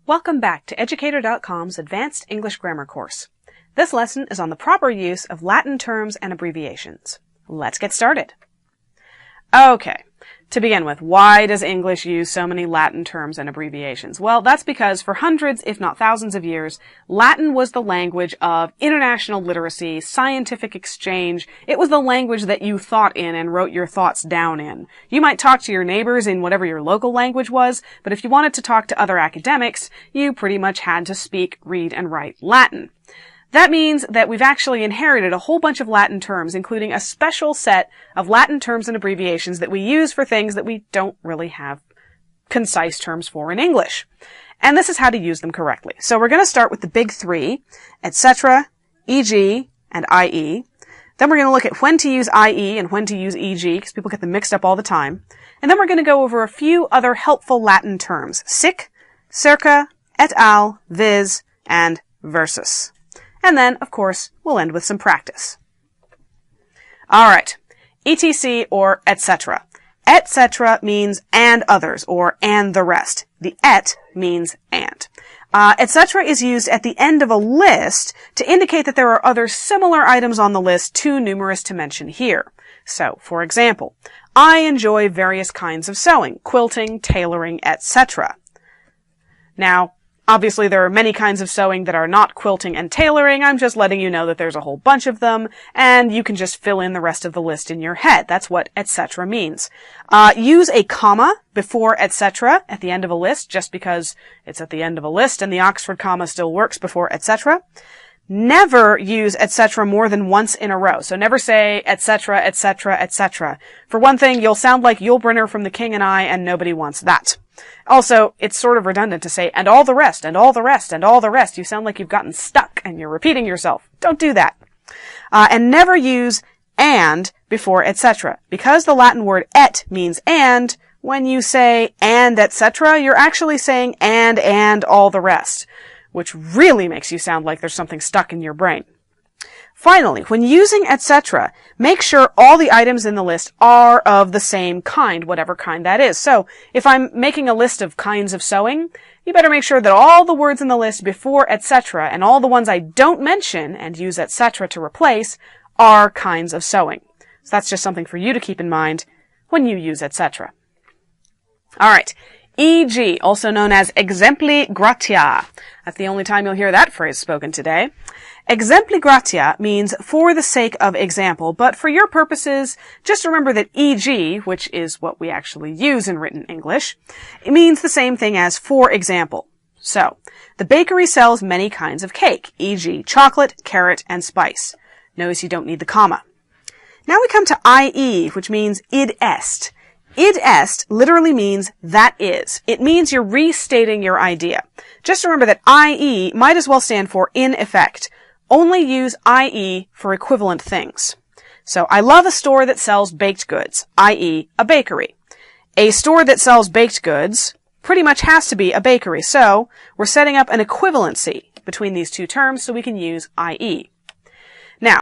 Welcome back to Educator.com's Advanced English Grammar course. This lesson is on the proper use of Latin terms and abbreviations. Let's get started. Okay, to begin with, why does English use so many Latin terms and abbreviations? Well, that's because for hundreds, if not thousands of years, Latin was the language of international literacy, scientific exchange. It was the language that you thought in and wrote your thoughts down in. You might talk to your neighbors in whatever your local language was, but if you wanted to talk to other academics, you pretty much had to speak, read, and write Latin. That means that we've actually inherited a whole bunch of Latin terms, including a special set of Latin terms and abbreviations that we use for things that we don't really have concise terms for in English. And this is how to use them correctly. So we're going to start with the big three, etc., e.g., and i.e. Then we're going to look at when to use i.e. and when to use e.g., because people get them mixed up all the time. And then we're going to go over a few other helpful Latin terms, sic, circa, et al., vis, and versus. And then, of course, we'll end with some practice. Alright, etc. or etc. Etc. means and others, or and the rest. The et means and. Etc. is used at the end of a list to indicate that there are other similar items on the list too numerous to mention here. So, for example, I enjoy various kinds of sewing, quilting, tailoring, etc. Now, obviously, there are many kinds of sewing that are not quilting and tailoring. I'm just letting you know that there's a whole bunch of them, and you can just fill in the rest of the list in your head. That's what etc. means. Use a comma before etc. at the end of a list, just because it's at the end of a list and the Oxford comma still works before etc. Never use etc. more than once in a row. So never say etc., etc., etc. For one thing, you'll sound like Yul Brynner from The King and I, and nobody wants that. Also, it's sort of redundant to say, and all the rest, and all the rest, and all the rest. You sound like you've gotten stuck and you're repeating yourself. Don't do that. And never use and before etc. Because the Latin word et means and, when you say and etc., you're actually saying and all the rest, which really makes you sound like there's something stuck in your brain. Finally, when using etc., make sure all the items in the list are of the same kind, whatever kind that is. So, if I'm making a list of kinds of sewing, you better make sure that all the words in the list before etc. and all the ones I don't mention and use etc. to replace are kinds of sewing. So that's just something for you to keep in mind when you use etc. Alright. E.g., also known as exempli gratia. That's the only time you'll hear that phrase spoken today. Exempli gratia means for the sake of example, but for your purposes, just remember that e.g., which is what we actually use in written English, it means the same thing as for example. So, the bakery sells many kinds of cake, e.g., chocolate, carrot, and spice. Notice you don't need the comma. Now we come to i.e., which means id est. Id est literally means that is. It means you're restating your idea. Just remember that i.e. might as well stand for in effect. Only use i.e. for equivalent things. So, I love a store that sells baked goods, i.e. a bakery. A store that sells baked goods pretty much has to be a bakery, so we're setting up an equivalency between these two terms so we can use i.e.